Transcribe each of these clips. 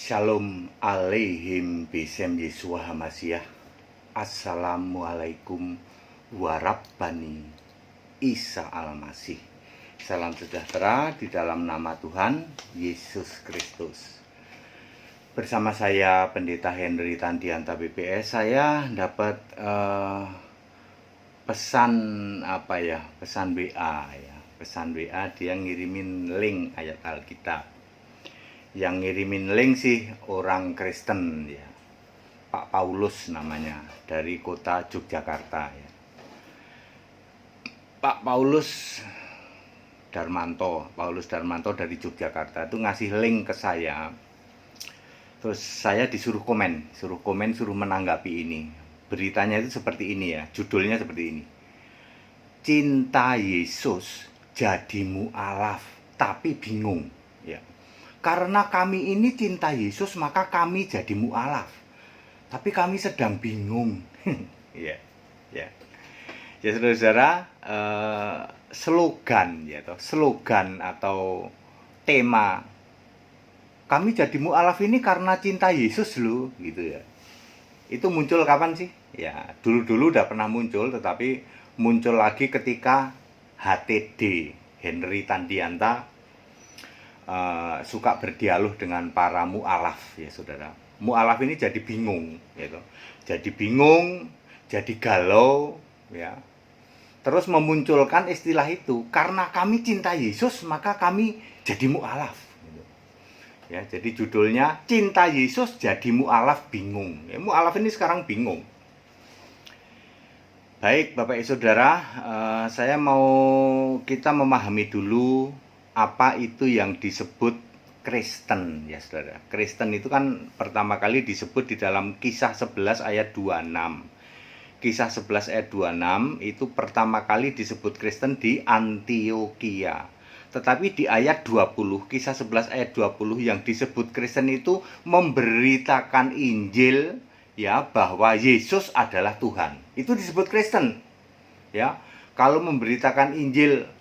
Shalom aleihim bisem Yesua Hamasiah. Assalamualaikum warabbani Isa al-Masih. Salam sejahtera di dalam nama Tuhan Yesus Kristus. Bersama saya Pendeta Henry Tandianta BPS, saya dapat pesan WA dia ngirimin link ayat Alkitab. Yang ngirimin link sih orang Kristen ya, Pak Paulus namanya, dari kota Yogyakarta ya. Pak Paulus Darmanto dari Yogyakarta itu ngasih link ke saya. Terus saya disuruh komen, suruh menanggapi ini. Beritanya itu seperti ini ya, judulnya seperti ini. Cinta Yesus jadi mu'alaf tapi bingung ya. Karena kami ini cinta Yesus, maka kami jadi mu'alaf. Tapi kami sedang bingung. Ya, saudara-saudara, slogan atau tema kami jadi mu'alaf ini karena cinta Yesus loh, gitu ya. Itu muncul kapan sih? Ya, dulu udah pernah muncul, tetapi muncul lagi ketika HTD, Henry Tandianta, suka berdialog dengan para mu'alaf ya saudara. Mu'alaf ini jadi bingung gitu. Jadi bingung, jadi galau ya. Terus memunculkan istilah itu, karena kami cinta Yesus maka kami jadi mu'alaf gitu. Ya, jadi judulnya Cinta Yesus jadi mu'alaf bingung. Ya, mu'alaf ini sekarang bingung. Baik Bapak Ibu Saudara, kita memahami dulu apa itu yang disebut Kristen ya saudara. Kristen itu kan pertama kali disebut di dalam Kisah 11 ayat 26. Kisah 11 ayat 26 itu pertama kali disebut Kristen di Antioquia. Tetapi di ayat 20, Kisah 11 ayat 20 yang disebut Kristen itu memberitakan Injil ya, bahwa Yesus adalah Tuhan. Itu disebut Kristen. Ya. Kalau memberitakan Injil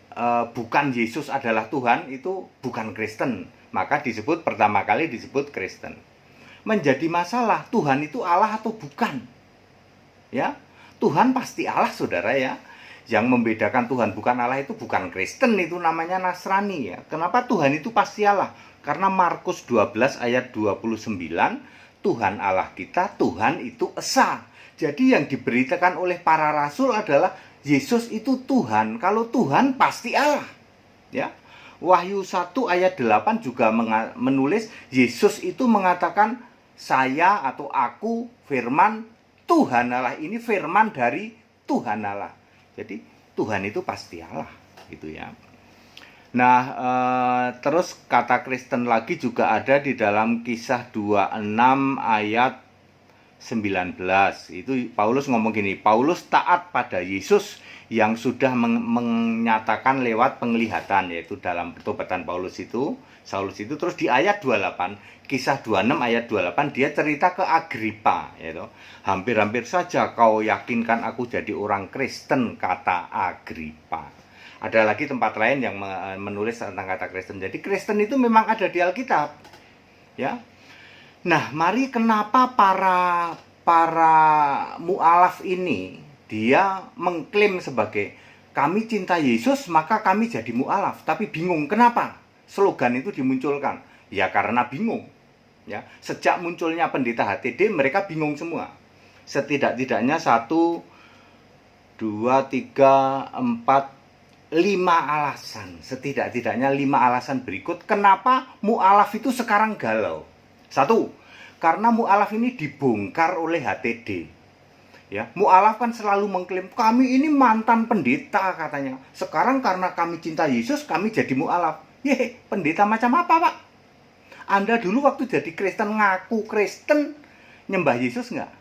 bukan Yesus adalah Tuhan, itu bukan Kristen. Maka pertama kali disebut Kristen. Menjadi masalah, Tuhan itu Allah atau bukan? Ya, Tuhan pasti Allah saudara ya. Yang membedakan Tuhan bukan Allah itu bukan Kristen, itu namanya Nasrani ya. Kenapa Tuhan itu pasti Allah? Karena Markus 12 ayat 29, Tuhan Allah kita, Tuhan itu Esa. Jadi yang diberitakan oleh para rasul adalah Yesus itu Tuhan. Kalau Tuhan pasti Allah. Ya. Wahyu 1 ayat 8 juga menulis Yesus itu mengatakan saya atau aku firman Tuhan Allah. Ini firman dari Tuhan Allah. Jadi Tuhan itu pasti Allah gitu ya. Nah, terus kata Kristen lagi juga ada di dalam Kisah 26 ayat 19. Itu Paulus ngomong gini, Paulus taat pada Yesus yang sudah menyatakan lewat penglihatan, yaitu dalam pertobatan Saulus itu. Terus di ayat 28, Kisah 26 ayat 28 dia cerita ke Agripa yaitu, hampir-hampir saja kau yakinkan aku jadi orang Kristen, kata Agripa. Ada lagi tempat lain yang menulis tentang kata Kristen. Jadi Kristen itu memang ada di Alkitab. Ya. Nah, mari kenapa para mu'alaf ini dia mengklaim sebagai kami cinta Yesus maka kami jadi mu'alaf, tapi bingung kenapa slogan itu dimunculkan? Ya karena bingung. Ya, sejak munculnya pendeta HTD mereka bingung semua. Setidak-tidaknya 1 2 3 4 5 alasan. Setidak-tidaknya 5 alasan berikut kenapa mu'alaf itu sekarang galau. 1, karena mu'alaf ini dibongkar oleh HTD. Ya, mu'alaf kan selalu mengklaim kami ini mantan pendeta katanya. Sekarang karena kami cinta Yesus, kami jadi mu'alaf. Pendeta macam apa, Pak? Anda dulu waktu jadi Kristen ngaku Kristen nyembah Yesus enggak?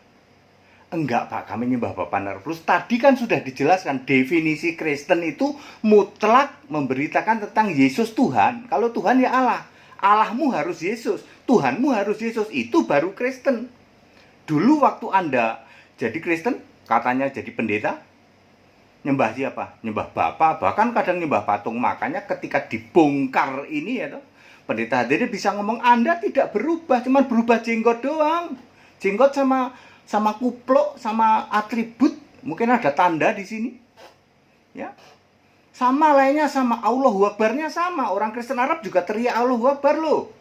Enggak, Pak, kami nyembah Bapa Narfus. Tadi kan sudah dijelaskan definisi Kristen itu mutlak memberitakan tentang Yesus Tuhan. Kalau Tuhan ya Allah. Allahmu harus Yesus, Tuhanmu harus Yesus, itu baru Kristen. Dulu waktu Anda jadi Kristen, katanya jadi pendeta, nyembah siapa? Nyembah Bapa, bahkan kadang nyembah patung. Makanya ketika dibongkar ini ya, Pendeta HTD bisa ngomong Anda tidak berubah, cuman berubah jenggot doang. Jenggot sama kupluk, sama atribut, mungkin ada tanda di sini. Ya. Sama lainnya sama Allahu Akbarnya sama. Orang Kristen Arab juga teriak Allahu Akbar loh.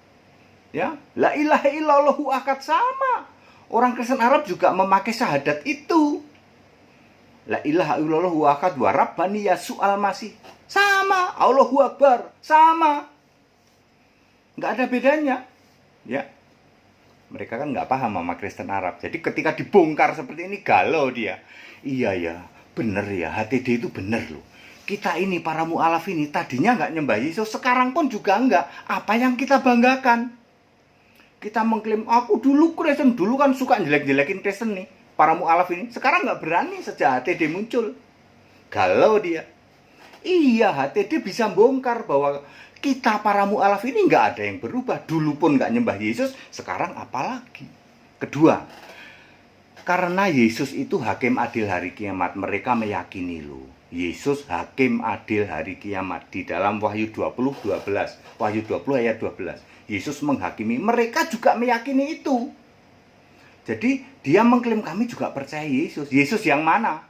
Ya, la ilaha illallahu akad sama. Orang Kristen Arab juga memakai syahadat itu. La ilaha illallahu akad wa rabbani Yasu'al Masih. Sama, Allahu Akbar, sama. Nggak ada bedanya. Ya. Mereka kan nggak paham sama Kristen Arab. Jadi ketika dibongkar seperti ini galau dia. Iya ya, bener ya, HTD itu bener loh. Kita ini para mu'alaf ini tadinya nggak nyembah Yesus, sekarang pun juga nggak. Apa yang kita banggakan? Kita mengklaim, aku dulu Kristen, dulu kan suka jelek-jelekin Kristen nih, para mu'alaf ini. Sekarang nggak berani sejak HTD muncul. Galau dia. Iya, HTD bisa bongkar bahwa kita para mu'alaf ini nggak ada yang berubah. Dulu pun nggak nyembah Yesus, sekarang apalagi? Kedua, karena Yesus itu hakim adil hari kiamat, mereka meyakini loh. Yesus hakim adil hari kiamat. Di dalam Wahyu 20:12, Wahyu 20 ayat 12, Yesus menghakimi. Mereka juga meyakini itu. Jadi dia mengklaim kami juga percaya Yesus. Yesus yang mana?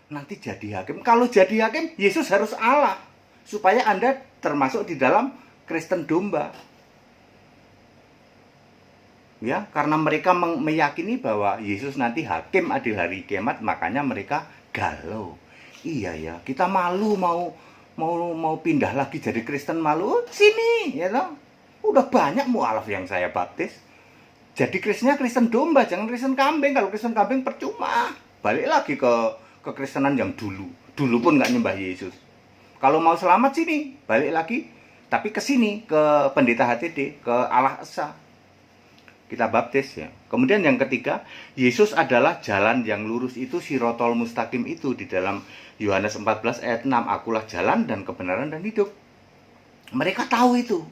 Nanti jadi hakim. Kalau jadi hakim, Yesus harus Allah, supaya Anda termasuk di dalam Kristen domba. Ya, karena mereka meyakini bahwa Yesus nanti hakim adil hari kiamat, makanya mereka galau. Iya ya, kita malu mau pindah lagi jadi Kristen, malu. Sini, ya toh. Udah banyak mu'alaf yang saya baptis. Jadi Kristennya Kristen domba, jangan Kristen kambing. Kalau Kristen kambing percuma. Balik lagi ke kekristenan yang dulu. Dulu pun nggak nyembah Yesus. Kalau mau selamat sini, balik lagi. Tapi ke sini, ke pendeta HTD, ke Allah Esa. Kita baptis ya. Kemudian yang ketiga, Yesus adalah jalan yang lurus, itu sirotol mustaqim itu di dalam Yohanes 14 ayat 6. Akulah jalan dan kebenaran dan hidup. Mereka tahu itu.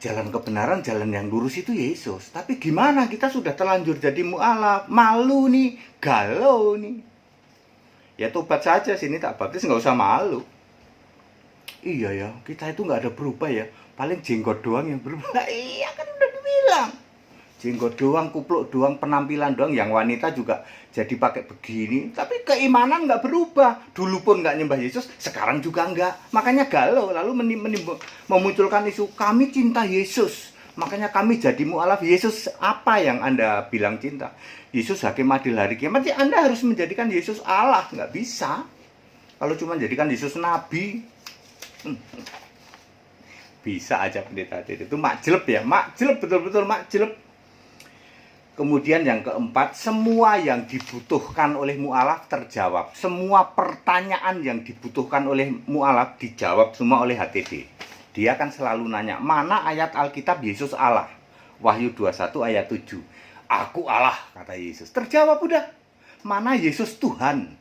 Jalan kebenaran, jalan yang lurus itu Yesus. Tapi gimana, kita sudah terlanjur jadi mu'alaf, malu nih, galau nih. Ya tobat saja, sini tak baptis, nggak usah malu. Iya ya, kita itu nggak ada berubah ya. Paling jenggot doang yang berubah. Iya kan udah dibilang. Jenggot doang, kupluk doang, penampilan doang. Yang wanita juga jadi pakai begini. Tapi keimanan nggak berubah. Dulu pun nggak nyembah Yesus, sekarang juga nggak. Makanya galau, lalu memunculkan isu, kami cinta Yesus. Makanya kami jadi mu'alaf. Yesus apa yang Anda bilang cinta? Yesus hakim adil hari kiamat, ya Anda harus menjadikan Yesus Allah. Nggak bisa. Kalau cuma jadikan Yesus Nabi, bisa aja pendeta itu makjeleb ya. Makjeleb, betul-betul makjeleb. Kemudian yang keempat, semua yang dibutuhkan oleh mu'alaf terjawab. Semua pertanyaan yang dibutuhkan oleh mu'alaf dijawab semua oleh HTD. Dia kan selalu nanya, mana ayat Alkitab Yesus Allah? Wahyu 21 ayat 7. Aku Allah, kata Yesus. Terjawab udah. Mana Yesus Tuhan?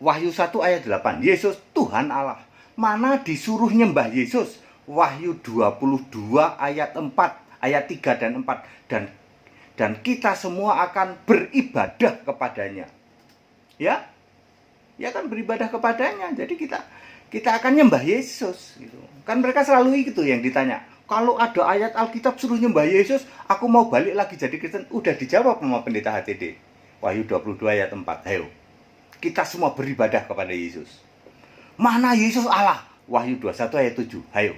Wahyu 1 ayat 8. Yesus Tuhan Allah. Mana disuruh nyembah Yesus? Wahyu 22 ayat 4, ayat 3 dan 4. Dan kita semua akan beribadah kepadanya. Ya? Ya kan beribadah kepadanya. Jadi kita akan nyembah Yesus gitu. Kan mereka selalu itu yang ditanya. Kalau ada ayat Alkitab suruh nyembah Yesus, aku mau balik lagi jadi Kristen. Udah dijawab sama pendeta HTD. Wahyu 22 ayat 4. Ayo. Kita semua beribadah kepada Yesus. Mana Yesus Allah? Wahyu 21 ayat 7. Ayo.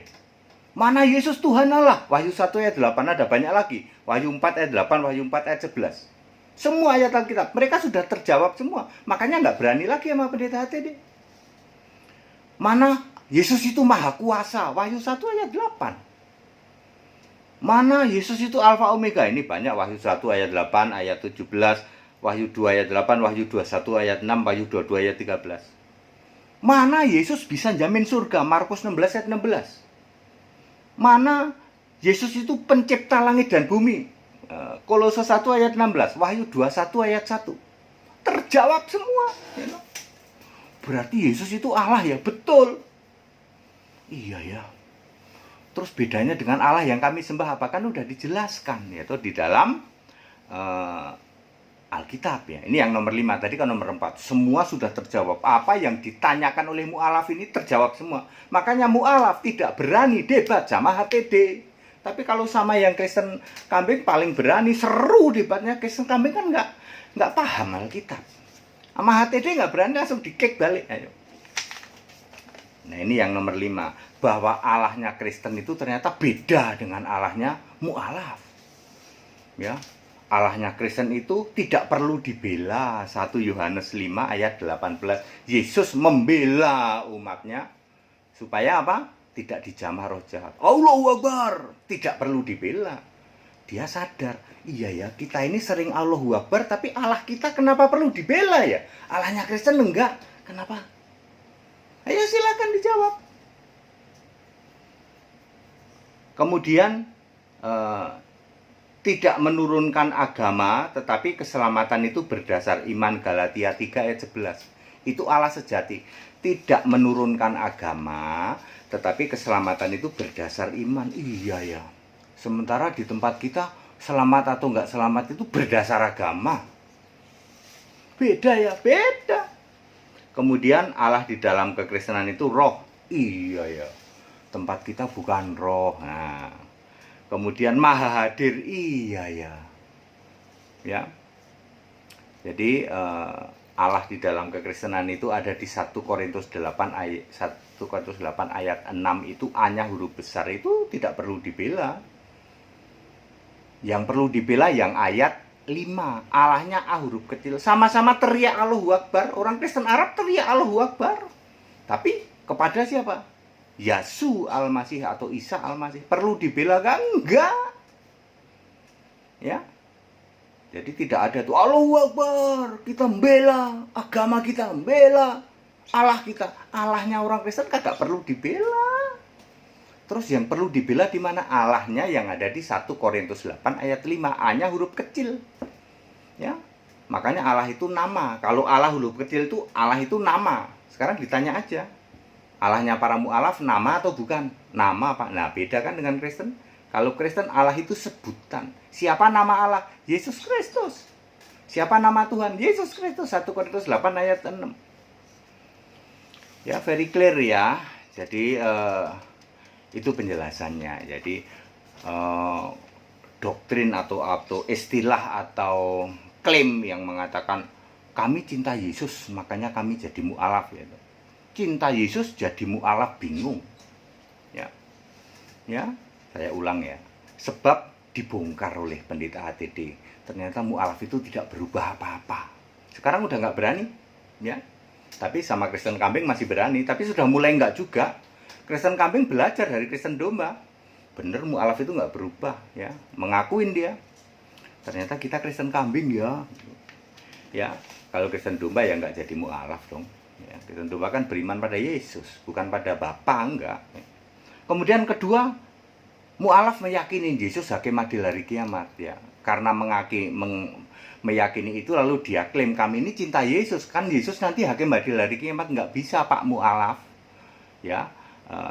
Mana Yesus Tuhan Allah? Wahyu 1 ayat 8, ada banyak lagi. Wahyu 4 ayat 8, Wahyu 4 ayat 11. Semua ayat Alkitab, mereka sudah terjawab semua. Makanya nggak berani lagi sama pendeta HTD. Mana Yesus itu maha kuasa? Wahyu 1 ayat 8. Mana Yesus itu Alfa Omega? Ini banyak. Wahyu 1 ayat 8, ayat 17, Wahyu 2 ayat 8, Wahyu 21 ayat 6, Wahyu 22 ayat 13. Mana Yesus bisa jamin surga? Markus 16 ayat 16. Mana Yesus itu pencipta langit dan bumi? Kolose 1 ayat 16, Wahyu 21 ayat 1. Terjawab semua. Berarti Yesus itu Allah ya? Betul. Iya ya. Terus bedanya dengan Allah yang kami sembah apa? Kan udah dijelaskan, yaitu di dalam Alkitab ya. Ini yang nomor 5, tadi kan nomor 4. Semua sudah terjawab. Apa yang ditanyakan oleh mu'alaf ini terjawab semua. Makanya mu'alaf tidak berani debat sama HTD. Tapi kalau sama yang Kristen Kambing paling berani, seru debatnya. Kristen Kambing kan nggak paham Alkitab. Sama HTD nggak berani, langsung di-kick balik. Ayo. Nah ini yang nomor 5. Bahwa Allahnya Kristen itu ternyata beda dengan Allahnya mu'alaf. Ya. Allahnya Kristen itu tidak perlu dibela. 1 Yohanes 5 ayat 18. Yesus membela umatnya supaya apa? Tidak dijamah roh jahat. Allahu Akbar. Tidak perlu dibela. Dia sadar, iya ya, kita ini sering Allahu Akbar, tapi Allah kita kenapa perlu dibela ya? Allahnya Kristen enggak. Kenapa? Ayo silakan dijawab. Kemudian tidak menurunkan agama, tetapi keselamatan itu berdasar iman. Galatia 3 ayat 11. Itu Allah sejati. Tidak menurunkan agama, tetapi keselamatan itu berdasar iman. Iya ya. Sementara di tempat kita, selamat atau enggak selamat itu berdasar agama. Beda ya, beda. Kemudian Allah di dalam kekristenan itu roh. Iya ya. Tempat kita bukan roh. Nah. Kemudian maha hadir, iya ya. Ya. Jadi Allah di dalam kekristenan itu ada di 1 Korintus 8 ayat 1 Korintus 8 ayat 6 itu A-nya huruf besar, itu tidak perlu dibela. Yang perlu dibela yang ayat 5, Allahnya A huruf kecil. Sama-sama teriak Allahu Akbar. Orang Kristen Arab teriak Allahu Akbar. Tapi kepada siapa? Yesus Al-Masih atau Isa Al-Masih. Perlu dibela kan? Enggak. Ya. Jadi tidak ada tuh Allahu Akbar, kita membela agama, kita membela Allah kita. Allahnya orang Kristen kagak perlu dibela. Terus yang perlu dibela di mana? Allahnya yang ada di 1 Korintus 8 ayat 5, A-nya huruf kecil. Ya. Makanya Allah itu nama. Kalau Allah huruf kecil itu Allah itu nama. Sekarang ditanya aja. Allahnya para mu'alaf nama atau bukan? Nama, Pak. Nah, beda kan dengan Kristen? Kalau Kristen, Allah itu sebutan. Siapa nama Allah? Yesus Kristus. Siapa nama Tuhan? Yesus Kristus. 1 Korintus 8 ayat 6. Ya, very clear ya. Jadi, itu penjelasannya. Jadi, doktrin atau istilah atau klaim yang mengatakan kami cinta Yesus, makanya kami jadi mu'alaf. Gitu. Cinta Yesus jadi mu'alaf bingung. Ya. Ya, saya ulang ya. Sebab dibongkar oleh pendeta HTD. Ternyata mu'alaf itu tidak berubah apa-apa. Sekarang udah nggak berani, ya. Tapi sama Kristen Kambing masih berani, tapi sudah mulai nggak juga. Kristen Kambing belajar dari Kristen Domba. Bener mu'alaf itu nggak berubah, ya. Mengakuin dia. Ternyata kita Kristen Kambing ya. Ya, kalau Kristen Domba ya nggak jadi mu'alaf dong. Ya, Kristen Domba kan beriman pada Yesus, bukan pada Bapa, enggak. Kemudian kedua, mu'alaf meyakini Yesus hakim adil hari kiamat, ya. Karena meyakini itu lalu dia klaim kami ini cinta Yesus, kan Yesus nanti hakim adil hari kiamat. Enggak bisa Pak mu'alaf. Ya,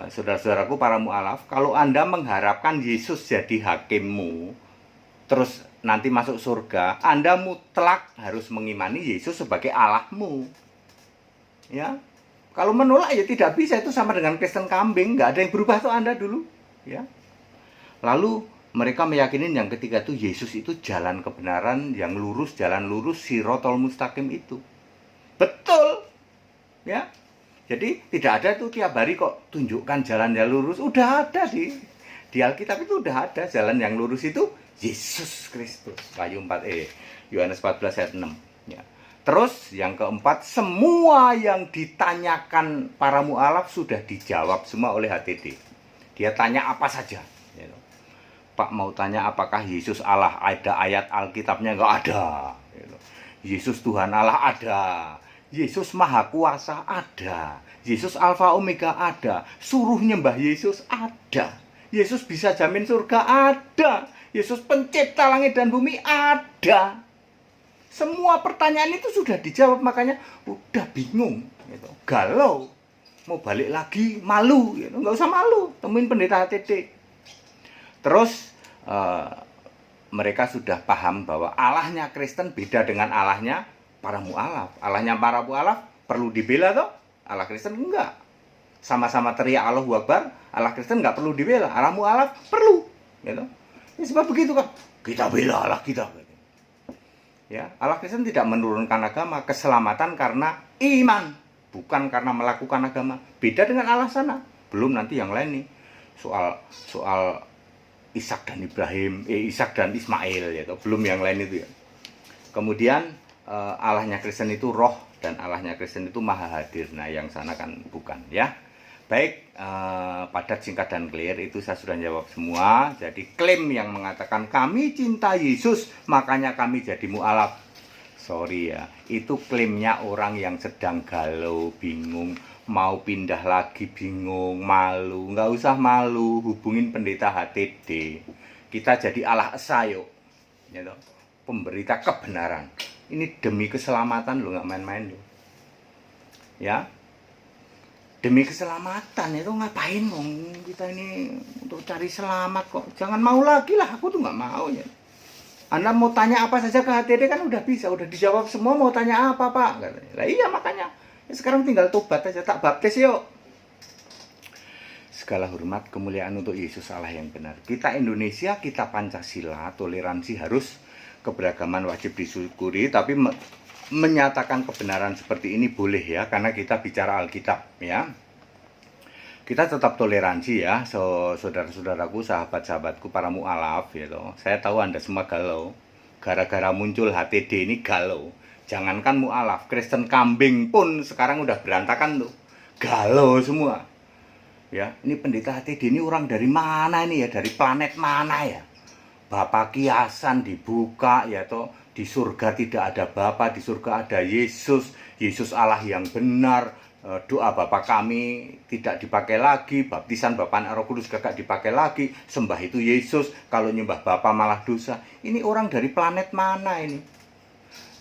saudara-saudaraku para mu'alaf, kalau Anda mengharapkan Yesus jadi hakimmu, terus nanti masuk surga, Anda mutlak harus mengimani Yesus sebagai Allahmu. Ya, kalau menolak ya tidak bisa, itu sama dengan Kristen Kambing, nggak ada yang berubah tuh Anda dulu, ya. Lalu mereka meyakini yang ketiga tuh Yesus itu jalan kebenaran yang lurus, jalan lurus, Sirotol Mustaqim itu betul, ya. Jadi tidak ada tuh tiap hari kok tunjukkan jalan yang lurus, udah ada di Alkitab itu udah ada jalan yang lurus itu Yesus Kristus. Yohanes 14 ayat 6, ya. Terus yang keempat, semua yang ditanyakan para mu'alaf sudah dijawab semua oleh HTD. Dia tanya apa saja. Pak mau tanya apakah Yesus Allah, ada ayat Alkitabnya? Nggak ada. Yesus Tuhan Allah ada. Yesus Maha Kuasa ada. Yesus Alfa Omega ada. Suruh nyembah Yesus ada. Yesus bisa jamin surga ada. Yesus pencipta langit dan bumi ada. Semua pertanyaan itu sudah dijawab, makanya udah bingung, gitu. Galau, mau balik lagi malu, gitu. Nggak usah malu, temuin pendeta HTD. Terus mereka sudah paham bahwa Allahnya Kristen beda dengan Allahnya para mu'alaf. Allahnya para mu'alaf perlu dibela toh, Allah Kristen enggak. Sama-sama teriak Allahu Akbar, Allah Kristen enggak perlu dibela, Allah mu'alaf perlu, gitu. Ya, sebab begitu kan, kita bela Allah kita. Ya, Allah Kristen tidak menurunkan agama, keselamatan karena iman, bukan karena melakukan agama. Beda dengan Allah sana. Belum nanti yang lain nih, soal Ishak dan Ibrahim, Ishak dan Ismail, ya, belum yang lain itu ya. Kemudian Allahnya Kristen itu roh dan Allahnya Kristen itu maha hadir. Nah, yang sana kan bukan, ya. Baik, padat, singkat, dan clear, itu saya sudah jawab semua. Jadi klaim yang mengatakan kami cinta Yesus makanya kami jadi mu'alaf, sorry ya, itu klaimnya orang yang sedang galau, bingung, mau pindah lagi, bingung, malu. Nggak usah malu, hubungin pendeta HTD. Kita jadi Allah Esa yuk, gitu. Pemberita kebenaran. Ini demi keselamatan lo, nggak main-main lo, ya. Demi keselamatan itu ngapain dong kita ini untuk cari selamat kok. Jangan mau lagi lah, aku tuh nggak mau ya. Anda mau tanya apa saja ke HTD kan udah bisa, udah dijawab semua, mau tanya apa Pak? Lah iya makanya, ya sekarang tinggal tobat aja, tak baptis yuk. Segala hormat kemuliaan untuk Yesus Allah yang benar. Kita Indonesia, kita Pancasila, toleransi harus, keberagaman wajib disyukuri, tapi menyatakan kebenaran seperti ini boleh ya, karena kita bicara Alkitab ya. Kita tetap toleransi ya, saudara-saudaraku, sahabat-sahabatku, para mu'alaf gitu. Saya tahu Anda semua galau, gara-gara muncul HTD ini galau. Jangankan mu'alaf, Kristen kambing pun sekarang udah berantakan tuh, galau semua. Ya, ini pendeta HTD ini orang dari mana ini ya, dari planet mana ya? Bapak kiasan dibuka ya toh. Di surga tidak ada Bapa, di surga ada Yesus, Yesus Allah yang benar. Doa Bapa kami tidak dipakai lagi, baptisan Bapa Roh Kudus gak dipakai lagi, sembah itu Yesus, kalau nyembah Bapa malah dosa. Ini orang dari planet mana ini?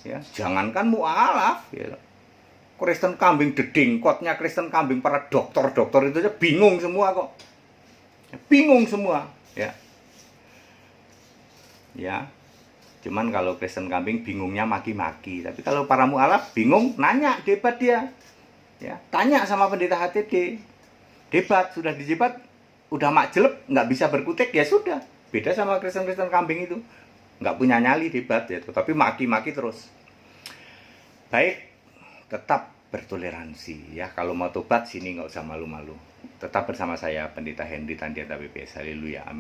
Ya, jangankan mu'alaf, ya. Kristen kambing dedengkotnya Kristen kambing, para dokter-dokter itu aja bingung semua kok. Bingung semua, ya. Ya. Cuman kalau Kristen kambing bingungnya maki-maki. Tapi kalau para mu'alaf bingung, nanya, debat dia. Ya, tanya sama pendeta HTD. Debat, sudah didebat, udah makjelep, nggak bisa berkutik, ya sudah. Beda sama Kristen-Kristen kambing itu. Nggak punya nyali debat, ya, tapi maki-maki terus. Baik, tetap bertoleransi. Ya, kalau mau tobat, sini nggak usah malu-malu. Tetap bersama saya, Pendeta Henry Tandiata BPS. Haleluya. Amin.